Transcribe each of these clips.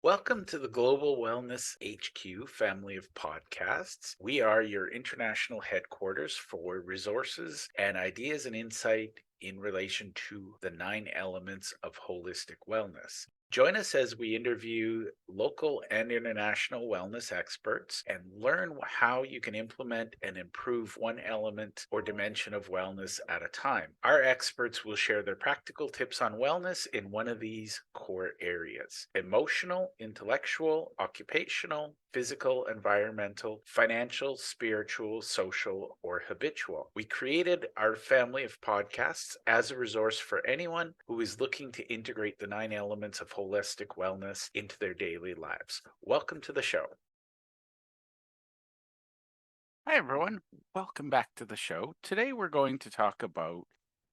Welcome to the Global Wellness HQ family of podcasts. We are your international headquarters for resources and ideas and insight in relation to the 9 elements of holistic wellness. Join us as we interview local and international wellness experts and learn how you can implement and improve one element or dimension of wellness at a time. Our experts will share their practical tips on wellness in one of these core areas: emotional, intellectual, occupational, physical, environmental, financial, spiritual, social, or habitual. We created our family of podcasts as a resource for anyone who is looking to integrate the 9 elements of holistic wellness into their daily lives. Welcome to the show. Hi, everyone. Welcome back to the show. Today, we're going to talk about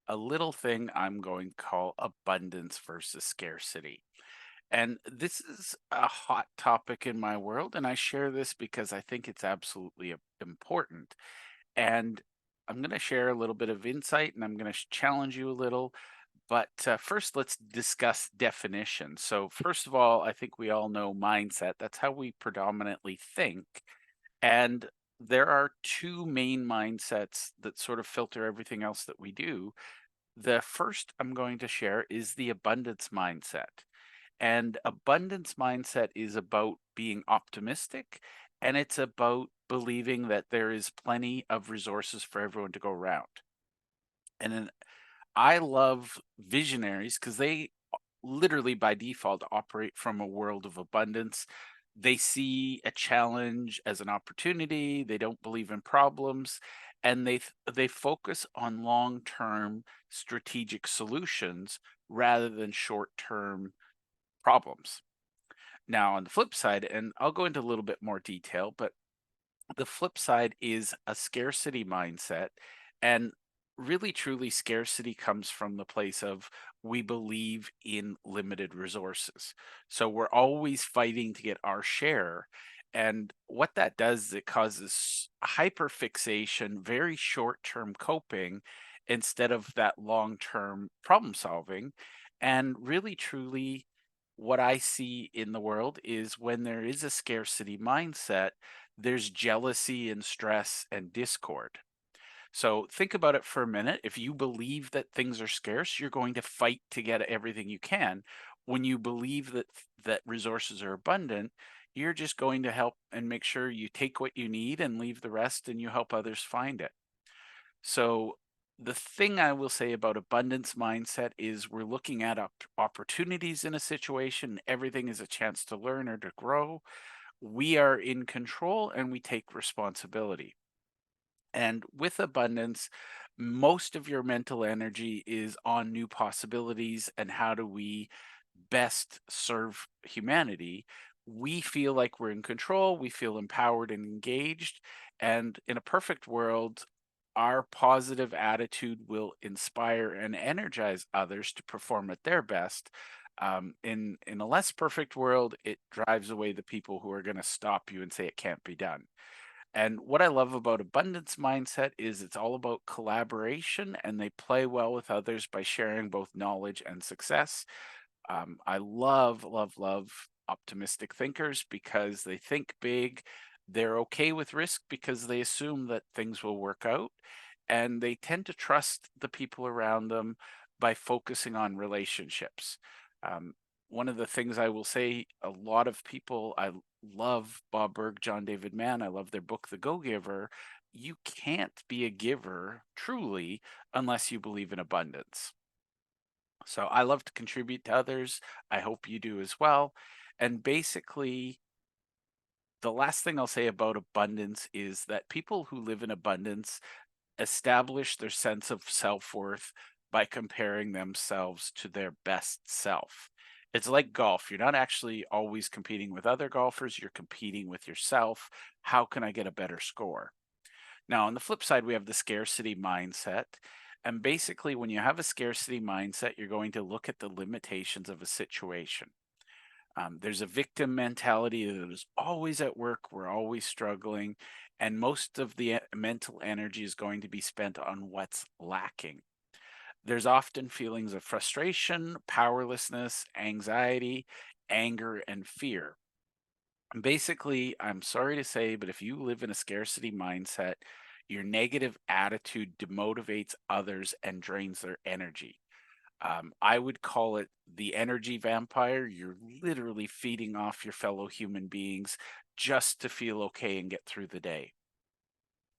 a little thing I'm going to call abundance versus scarcity. And this is a hot topic in my world, and I share this because I think it's absolutely important. And I'm going to share a little bit of insight and I'm going to challenge you a little. But first, let's discuss definition. So, first of all, I think we all know mindset. That's how we predominantly think. And there are two main mindsets that sort of filter everything else that we do. The first I'm going to share is the abundance mindset. And abundance mindset is about being optimistic and it's about believing that there is plenty of resources for everyone to go around. And then I love visionaries because they literally by default operate from a world of abundance. They see a challenge as an opportunity, they don't believe in problems, and they focus on long-term strategic solutions rather than short-term problems. Now, on the flip side, and I'll go into a little bit more detail, but the flip side is a scarcity mindset. And really, truly, scarcity comes from the place of we believe in limited resources. So we're always fighting to get our share. And what that does is it causes hyperfixation, very short term coping instead of that long term problem solving. And really, truly, what I see in the world is when there is a scarcity mindset, there's jealousy and stress and discord. So think about it for a minute. If you believe that things are scarce, you're going to fight to get everything you can. When you believe that resources are abundant, you're just going to help and make sure you take what you need and leave the rest and you help others find it. So the thing I will say about abundance mindset is we're looking at opportunities in a situation. Everything is a chance to learn or to grow. We are in control and we take responsibility. And with abundance, most of your mental energy is on new possibilities and how do we best serve humanity. We feel like we're in control, we feel empowered and engaged. And in a perfect world, our positive attitude will inspire and energize others to perform at their best. In a less perfect world, it drives away the people who are going to stop you and say it can't be done. And what I love about abundance mindset is it's all about collaboration and they play well with others by sharing both knowledge and success. I love, love, love optimistic thinkers because they think big. They're okay with risk because they assume that things will work out. And they tend to trust the people around them by focusing on relationships. Um, One of the things I will say, a lot of people, I love Bob Berg, John David Mann. I love their book, The Go Giver. You can't be a giver truly unless you believe in abundance. So I love to contribute to others. I hope you do as well. And basically, the last thing I'll say about abundance is that people who live in abundance establish their sense of self worth by comparing themselves to their best self. It's like golf. You're not actually always competing with other golfers, you're competing with yourself. How can I get a better score? Now, on the flip side, we have the scarcity mindset. And basically, when you have a scarcity mindset, you're going to look at the limitations of a situation. There's a victim mentality that is always at work, we're always struggling, and most of the mental energy is going to be spent on what's lacking. There's often feelings of frustration, powerlessness, anxiety. anger, and fear. And basically, I'm sorry to say, but if you live in a scarcity mindset, your negative attitude demotivates others and drains their energy. I would call it the energy vampire. You're literally feeding off your fellow human beings just to feel okay and get through the day.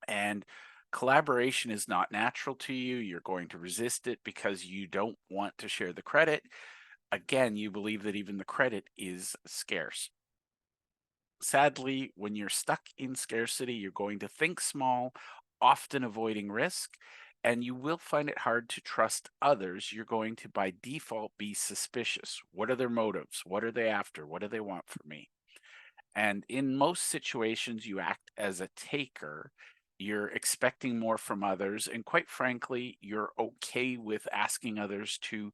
And collaboration is not natural to you. You're going to resist it because you don't want to share the credit. Again, you believe that even the credit is scarce. Sadly, when you're stuck in scarcity, you're going to think small, often avoiding risk, and you will find it hard to trust others. You're going to, by default, be suspicious. What are their motives? What are they after? What do they want from me? And in most situations, you act as a taker. You're expecting more from others. And quite frankly, you're okay with asking others to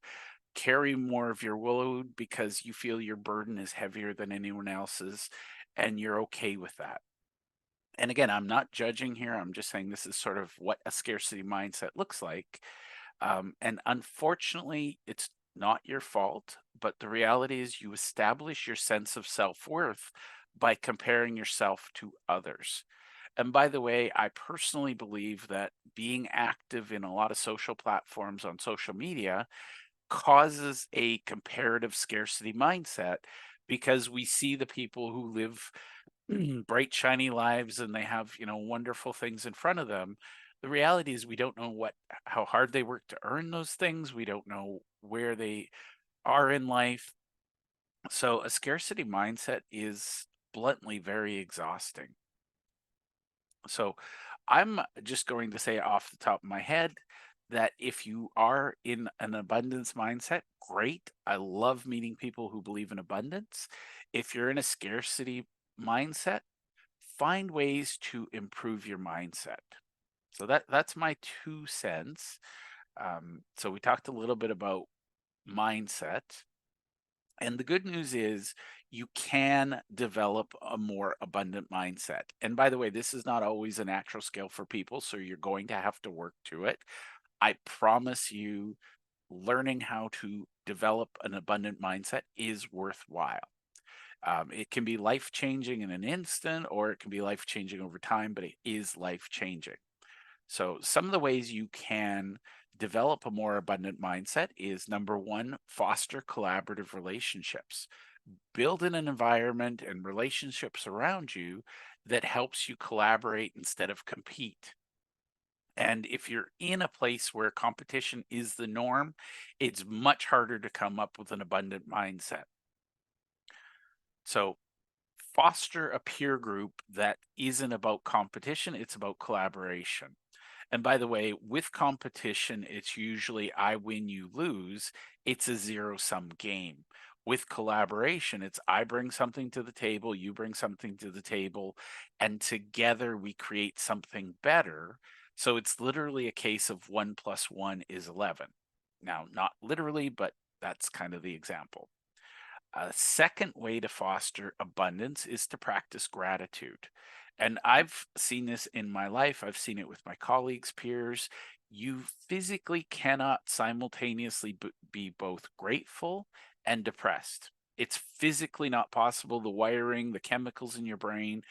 carry more of your load because you feel your burden is heavier than anyone else's. And you're okay with that. And again, I'm not judging here. I'm just saying this is sort of what a scarcity mindset looks like. And unfortunately, it's not your fault, but the reality is you establish your sense of self worth by comparing yourself to others. And by the way, I personally believe that being active in a lot of social platforms on social media causes a comparative scarcity mindset because we see the people who live bright, shiny lives and they have, wonderful things in front of them. The reality is we don't know how hard they work to earn those things. We don't know where they are in life. So a scarcity mindset is bluntly very exhausting. So I'm just going to say off the top of my head that if you are in an abundance mindset, great. I love meeting people who believe in abundance. If you're in a scarcity mindset, find ways to improve your mindset. So that's my 2 cents. So we talked a little bit about mindset, and the good news is you can develop a more abundant mindset. And by the way, this is not always a natural skill for people, so you're going to have to work to it. I promise you, learning how to develop an abundant mindset is worthwhile. It can be life changing in an instant, or it can be life changing over time, but it is life changing. So, some of the ways you can develop a more abundant mindset is number one, foster collaborative relationships. Build in an environment and relationships around you that helps you collaborate instead of compete. And if you're in a place where competition is the norm, it's much harder to come up with an abundant mindset. So, foster a peer group that isn't about competition, it's about collaboration. And by the way, with competition, it's usually I win, you lose. It's a zero sum game. With collaboration, it's I bring something to the table, you bring something to the table, and together we create something better. So it's literally a case of 1 plus 1 is 11. Now, not literally, but that's kind of the example. A second way to foster abundance is to practice gratitude. And I've seen this in my life, I've seen it with my colleagues, peers. You physically cannot simultaneously be both grateful and depressed. It's physically not possible. The wiring, the chemicals in your brain,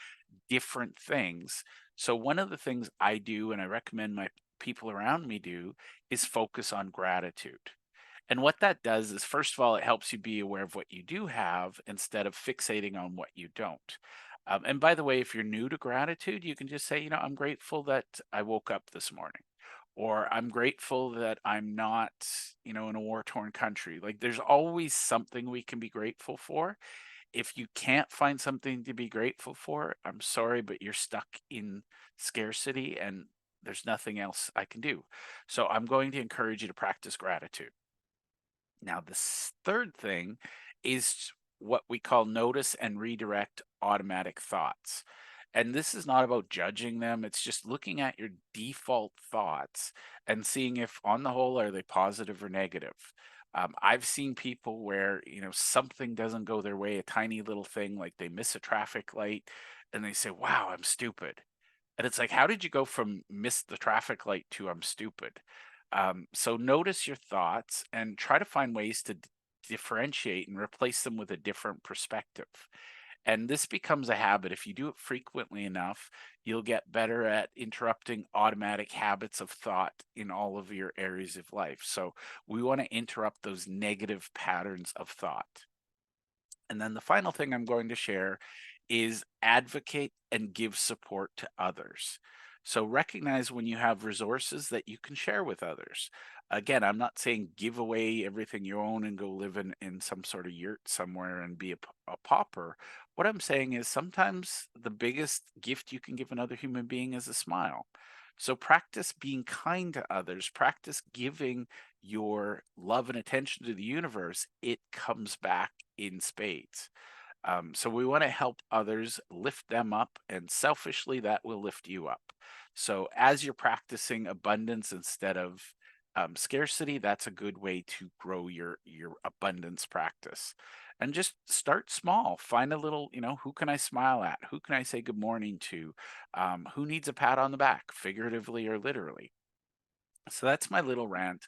different things. So, one of the things I do, and I recommend my people around me do, is focus on gratitude. And what that does is, first of all, it helps you be aware of what you do have instead of fixating on what you don't. And by the way, if you're new to gratitude, you can just say, I'm grateful that I woke up this morning, or I'm grateful that I'm not, in a war torn country. Like there's always something we can be grateful for. If you can't find something to be grateful for, I'm sorry, but you're stuck in scarcity and there's nothing else I can do. So I'm going to encourage you to practice gratitude. Now, the third thing is what we call notice and redirect automatic thoughts. And this is not about judging them, it's just looking at your default thoughts and seeing if, on the whole, are they positive or negative. I've seen people where, something doesn't go their way, a tiny little thing like they miss a traffic light, and they say, wow, I'm stupid. And it's like, how did you go from miss the traffic light to I'm stupid? So notice your thoughts and try to find ways to differentiate and replace them with a different perspective. And this becomes a habit. If you do it frequently enough, you'll get better at interrupting automatic habits of thought in all of your areas of life. So we want to interrupt those negative patterns of thought. And then the final thing I'm going to share is advocate and give support to others. So recognize when you have resources that you can share with others. Again, I'm not saying give away everything you own and go live in some sort of yurt somewhere and be a pauper. What I'm saying is sometimes the biggest gift you can give another human being is a smile. So practice being kind to others, practice giving your love and attention to the universe. It comes back in spades. So we want to help others, lift them up, and selfishly, that will lift you up. So as you're practicing abundance instead of scarcity, that's a good way to grow your abundance practice. And just start small. Find a little, who can I smile at? Who can I say good morning to? Who needs a pat on the back, figuratively or literally? So that's my little rant.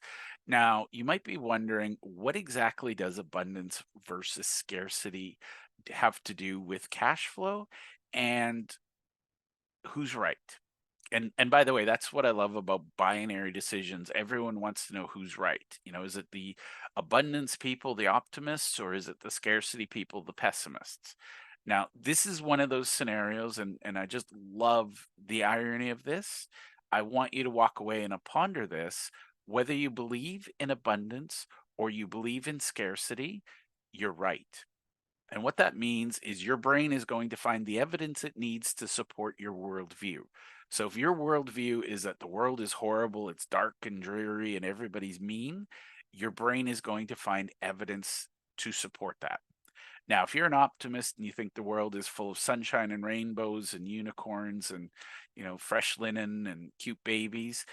Now, you might be wondering, what exactly does abundance versus scarcity have to do with cash flow and who's right? And by the way, that's what I love about binary decisions. Everyone wants to know who's right. Is it the abundance people, the optimists, or is it the scarcity people, the pessimists? Now, this is one of those scenarios, and I just love the irony of this. I want you to walk away and ponder this. Whether you believe in abundance or you believe in scarcity, you're right. And what that means is your brain is going to find the evidence it needs to support your worldview. So if your worldview is that the world is horrible, it's dark and dreary, and everybody's mean, your brain is going to find evidence to support that. Now, if you're an optimist and you think the world is full of sunshine and rainbows and unicorns and, fresh linen and cute babies,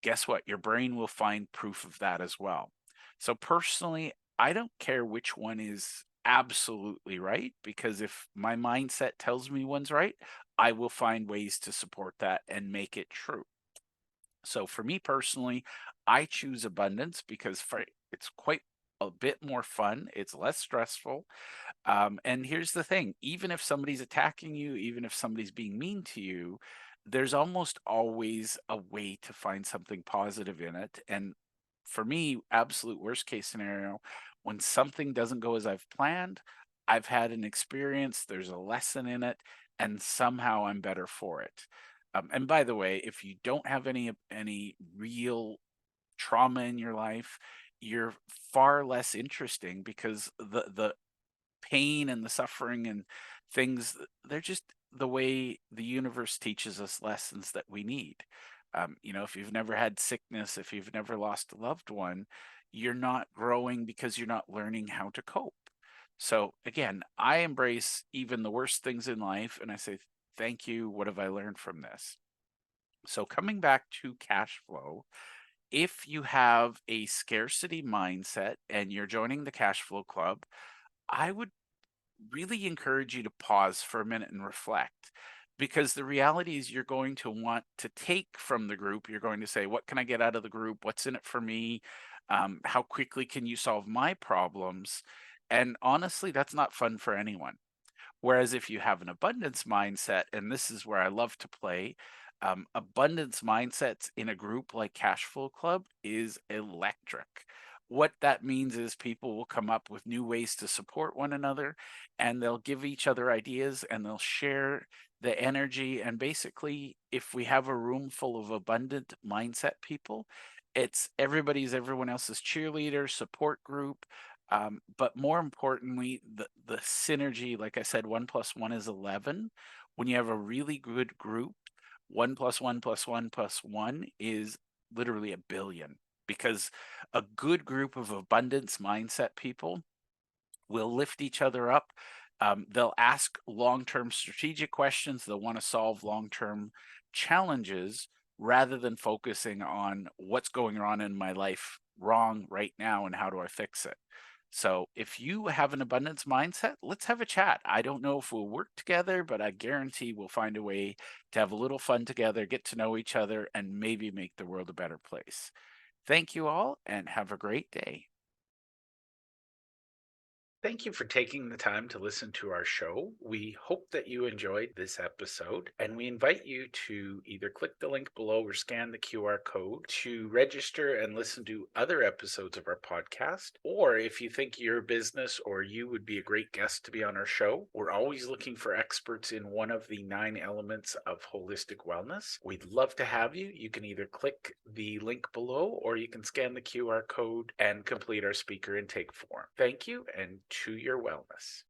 guess what? Your brain will find proof of that as well. So personally, I don't care which one is absolutely right because if my mindset tells me one's right, I will find ways to support that and make it true. So for me personally, I choose abundance because it's quite a bit more fun. It's less stressful. And here's the thing, even if somebody's attacking you, even if somebody's being mean to you, there's almost always a way to find something positive in it. And for me, absolute worst case scenario, when something doesn't go as I've planned, I've had an experience, there's a lesson in it, and somehow I'm better for it. And by the way, if you don't have any real trauma in your life, you're far less interesting because the pain and the suffering and things, they're just the way the universe teaches us lessons that we need. If you've never had sickness, if you've never lost a loved one, you're not growing because you're not learning how to cope. So again, I embrace even the worst things in life and I say, thank you. What have I learned from this? So coming back to cash flow, if you have a scarcity mindset and you're joining the cash flow club, I would really encourage you to pause for a minute and reflect because the reality is you're going to want to take from the group. You're going to say, what can I get out of the group? What's in it for me? How quickly can you solve my problems? And honestly, that's not fun for anyone. Whereas if you have an abundance mindset, and this is where I love to play, abundance mindsets in a group like Cash Flow Club is electric. What that means is people will come up with new ways to support one another and they'll give each other ideas and they'll share the energy. And basically, if we have a room full of abundant mindset people, it's everybody's everyone else's cheerleader, support group, but more importantly, the synergy, like I said, 1 plus 1 is 11. When you have a really good group, 1 plus 1 plus 1 plus 1 is literally a billion because a good group of abundance mindset people will lift each other up. They'll ask long-term strategic questions. They'll want to solve long-term challenges rather than focusing on what's going on in my life wrong right now and how do I fix it. So if you have an abundance mindset, let's have a chat. I don't know if we'll work together, but I guarantee we'll find a way to have a little fun together, get to know each other, and maybe make the world a better place. Thank you all and have a great day. Thank you for taking the time to listen to our show. We hope that you enjoyed this episode, and we invite you to either click the link below or scan the QR code to register and listen to other episodes of our podcast. Or if you think your business or you would be a great guest to be on our show, we're always looking for experts in one of the 9 elements of holistic wellness. We'd love to have you. You can either click the link below or you can scan the QR code and complete our speaker intake form. Thank you and to your wellness.